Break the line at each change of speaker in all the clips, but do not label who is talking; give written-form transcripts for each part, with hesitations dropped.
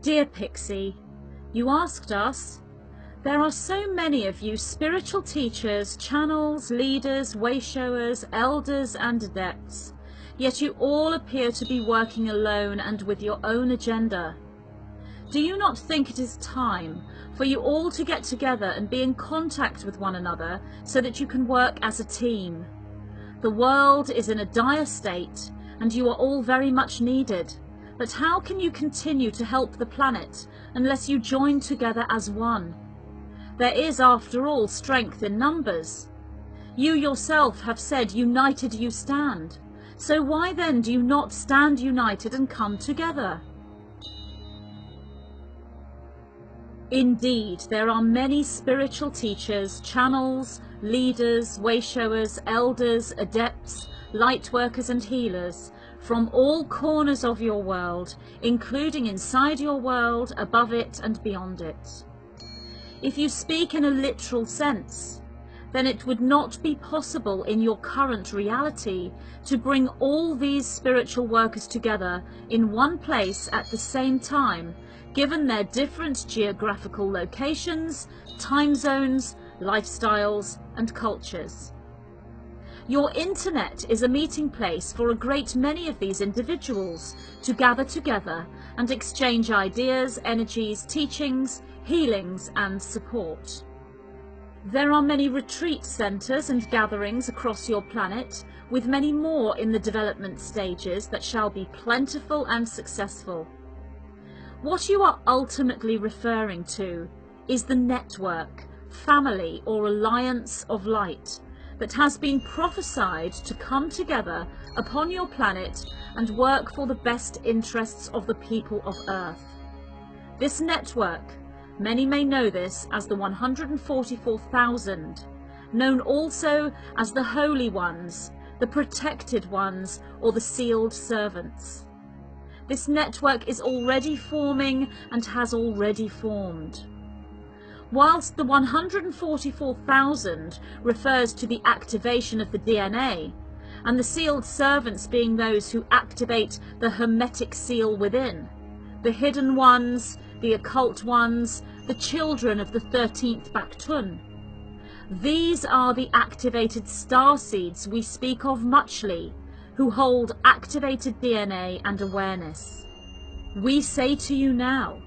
Dear Pixie, you asked us. There are so many of you spiritual teachers, channels, leaders, wayshowers, elders and adepts, yet you all appear to be working alone and with your own agenda. Do you not think it is time for you all to get together and be in contact with one another so that you can work as a team? The world is in a dire state and you are all very much needed. But how can you continue to help the planet unless you join together as one? There is, after all, strength in numbers. You yourself have said, united you stand. So why then do you not stand united and come together? Indeed, there are many spiritual teachers, channels, leaders, wayshowers, elders, adepts, light workers and healers from all corners of your world, including inside your world, above it and beyond it. If you speak in a literal sense, then it would not be possible in your current reality to bring all these spiritual workers together in one place at the same time, given their different geographical locations, time zones, lifestyles and cultures. Your internet is a meeting place for a great many of these individuals to gather together and exchange ideas, energies, teachings, healings and support. There are many retreat centres and gatherings across your planet, with many more in the development stages that shall be plentiful and successful. What you are ultimately referring to is the network, family or alliance of light that has been prophesied to come together upon your planet and work for the best interests of the people of Earth. This network, many may know this as the 144,000, known also as the Holy Ones, the Protected Ones, or the Sealed Servants. This network is already forming and has already formed. Whilst the 144,000 refers to the activation of the DNA, and the sealed servants being those who activate the hermetic seal within, the hidden ones, the occult ones, the children of the 13th Baktun. These are the activated starseeds we speak of muchly, who hold activated DNA and awareness. We say to you now,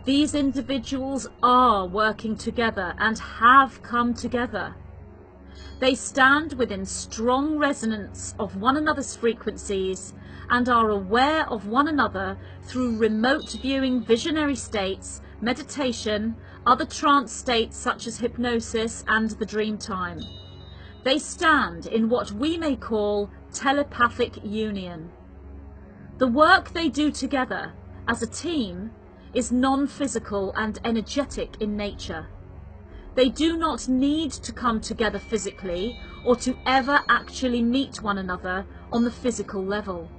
these individuals are working together and have come together. They stand within strong resonance of one another's frequencies and are aware of one another through remote viewing visionary states, meditation, other trance states such as hypnosis and the dream time. They stand in what we may call telepathic union. The work they do together as a team is non-physical and energetic in nature. They do not need to come together physically or to ever actually meet one another on the physical level.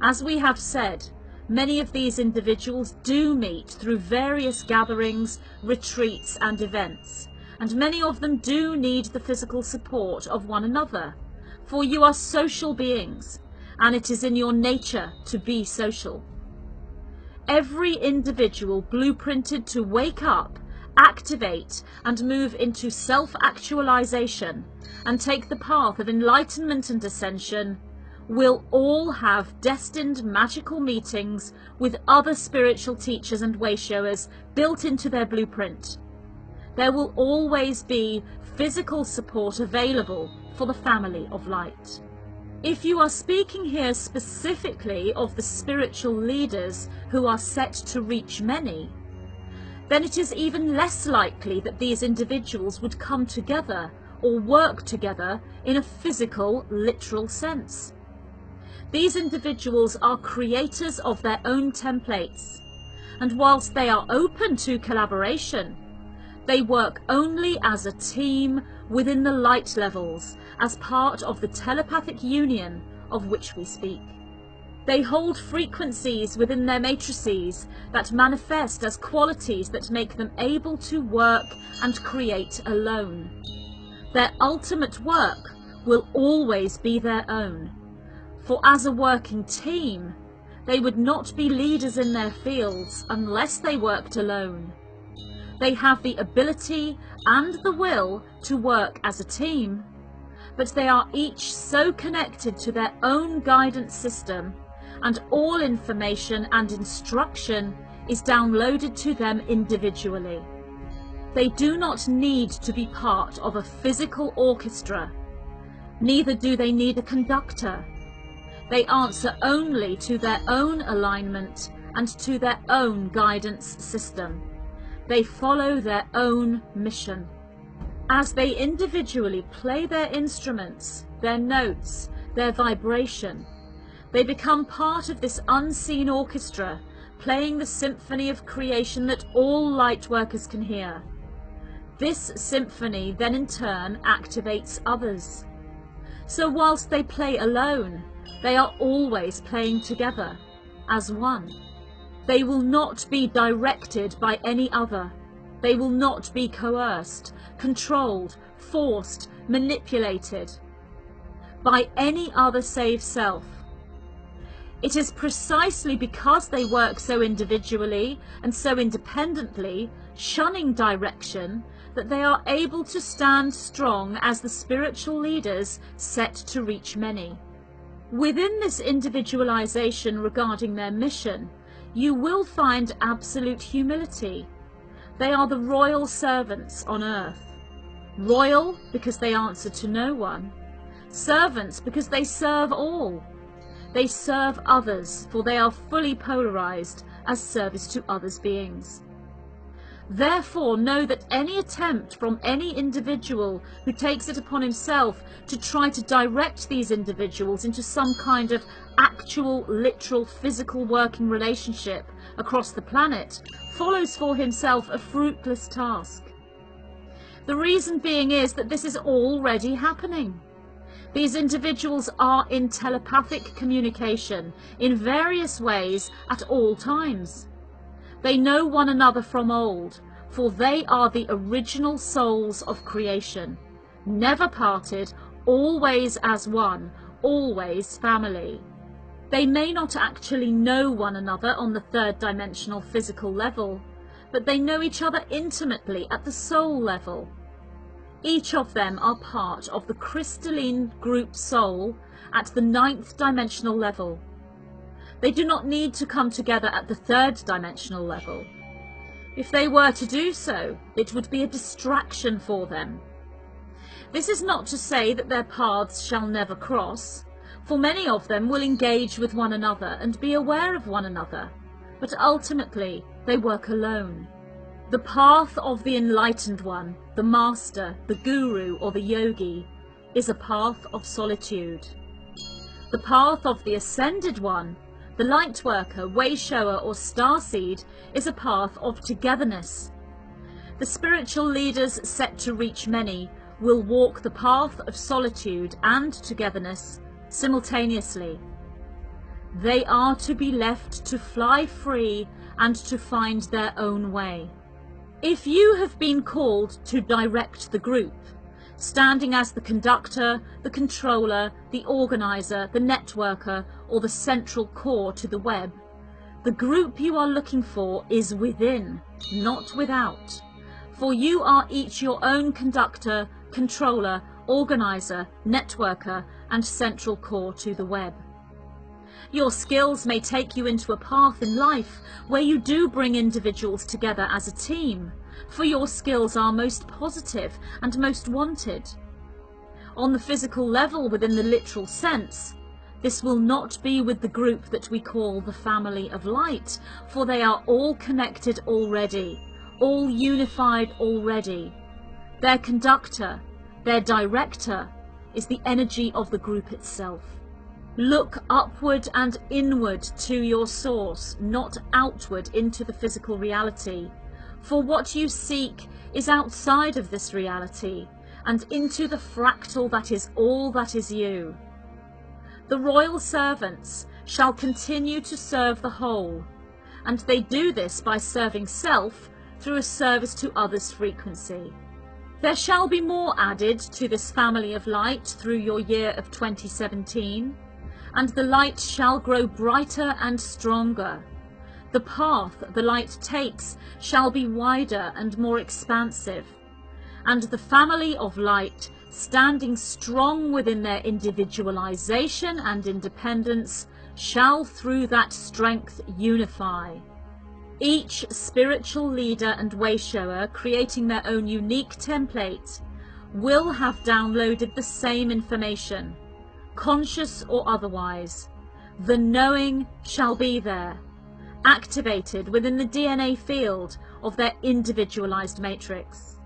As we have said, many of these individuals do meet through various gatherings, retreats and events, and many of them do need the physical support of one another, for you are social beings, and it is in your nature to be social. Every individual blueprinted to wake up, activate and move into self-actualization and take the path of enlightenment and ascension will all have destined magical meetings with other spiritual teachers and wayshowers built into their blueprint. There will always be physical support available for the family of light. If you are speaking here specifically of the spiritual leaders who are set to reach many, then it is even less likely that these individuals would come together or work together in a physical, literal sense. These individuals are creators of their own templates, and whilst they are open to collaboration, they work only as a team within the light levels, as part of the telepathic union of which we speak. They hold frequencies within their matrices that manifest as qualities that make them able to work and create alone. Their ultimate work will always be their own, for as a working team, They would not be leaders in their fields unless they worked alone. They have the ability and the will to work as a team, but they are each so connected to their own guidance system, and all information and instruction is downloaded to them individually. They do not need to be part of a physical orchestra, neither do they need a conductor. They answer only to their own alignment and to their own guidance system. They follow their own mission. As they individually play their instruments, their notes, their vibration, they become part of this unseen orchestra, playing the symphony of creation that all light workers can hear. This symphony then in turn activates others. So whilst they play alone, they are always playing together, as one. They will not be directed by any other. They will not be coerced, controlled, forced, manipulated by any other save self. It is precisely because they work so individually and so independently, shunning direction, that they are able to stand strong as the spiritual leaders set to reach many. Within this individualization regarding their mission, you will find absolute humility. They are the royal servants on earth. Royal because they answer to no one. Servants because they serve all. They serve others, for they are fully polarized as service to others' beings. Therefore, know that any attempt from any individual who takes it upon himself to try to direct these individuals into some kind of actual, literal, physical working relationship across the planet follows for himself a fruitless task. The reason being is that this is already happening. These individuals are in telepathic communication in various ways at all times. They know one another from old, for they are the original souls of creation, never parted, always as one, always family. They may not actually know one another on the third dimensional physical level, but they know each other intimately at the soul level. Each of them are part of the crystalline group soul at the 9th dimensional level. They do not need to come together at the 3rd dimensional level. If they were to do so, it would be a distraction for them. This is not to say that their paths shall never cross, for many of them will engage with one another and be aware of one another, but ultimately they work alone. The path of the enlightened one, the master, the guru or the yogi, is a path of solitude. The path of the ascended one, the light worker, way shower or starseed, is a path of togetherness. The spiritual leaders set to reach many will walk the path of solitude and togetherness simultaneously. They are to be left to fly free and to find their own way. If you have been called to direct the group, standing as the conductor, the controller, the organizer, the networker, or the central core to the web, the group you are looking for is within, not without. For you are each your own conductor, controller, organizer, networker, and central core to the web. Your skills may take you into a path in life where you do bring individuals together as a team, for your skills are most positive and most wanted. On the physical level, within the literal sense, this will not be with the group that we call the family of light, for they are all connected already, all unified already. Their conductor, their director, is the energy of the group itself. Look upward and inward to your source, not outward into the physical reality, for what you seek is outside of this reality and into the fractal that is all that is you. The royal servants shall continue to serve the whole, and they do this by serving self through a service to others' frequency. There shall be more added to this family of light through your year of 2017, and the light shall grow brighter and stronger. The path the light takes shall be wider and more expansive, and the family of light, standing strong within their individualization and independence, shall through that strength unify. Each spiritual leader and wayshower, creating their own unique template, will have downloaded the same information, conscious or otherwise. The knowing shall be there, activated within the DNA field of their individualized matrix.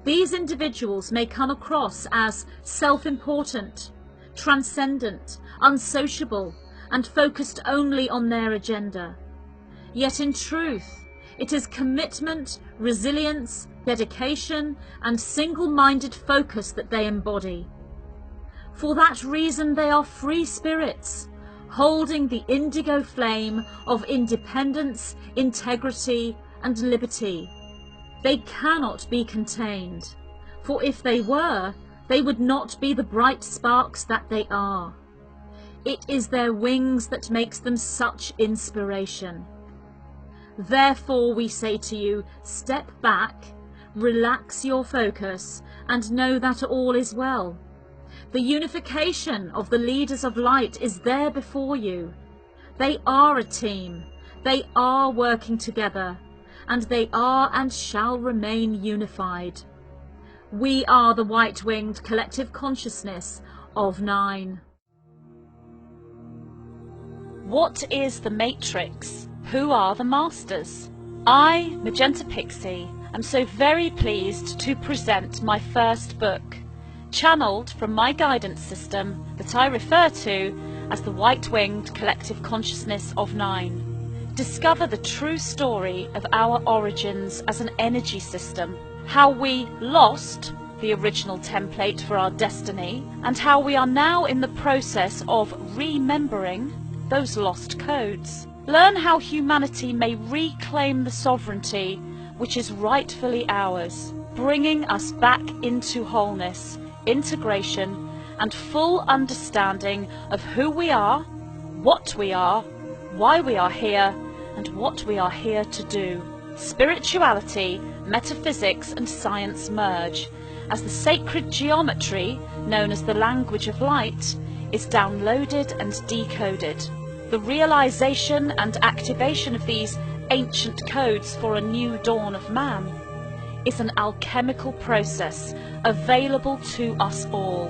These individuals may come across as self-important, transcendent, unsociable, and focused only on their agenda. Yet in truth, it is commitment, resilience, dedication, and single-minded focus that they embody. For that reason, they are free spirits, holding the indigo flame of independence, integrity, and liberty. They cannot be contained, for if they were, they would not be the bright sparks that they are. It is their wings that makes them such inspiration. Therefore we say to you, step back, relax your focus, and know that all is well. The unification of the leaders of light is there before you. They are a team. They are working together, and they are and shall remain unified. We are the white-winged collective consciousness of 9. What is the Matrix? Who are the Masters? I, Magenta Pixie, am so very pleased to present my first book, channeled from my guidance system that I refer to as the White-Winged Collective Consciousness of 9. Discover the true story of our origins as an energy system, how we lost the original template for our destiny, and how we are now in the process of remembering those lost codes. Learn how humanity may reclaim the sovereignty which is rightfully ours, bringing us back into wholeness, integration, and full understanding of who we are, what we are, why we are here, and what we are here to do. Spirituality, metaphysics, and science merge as the sacred geometry, known as the language of light, is downloaded and decoded. The realization and activation of these ancient codes for a new dawn of man is an alchemical process available to us all.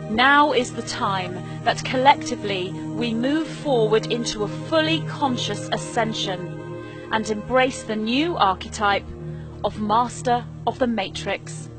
Now is the time that collectively we move forward into a fully conscious ascension and embrace the new archetype of Master of the Matrix.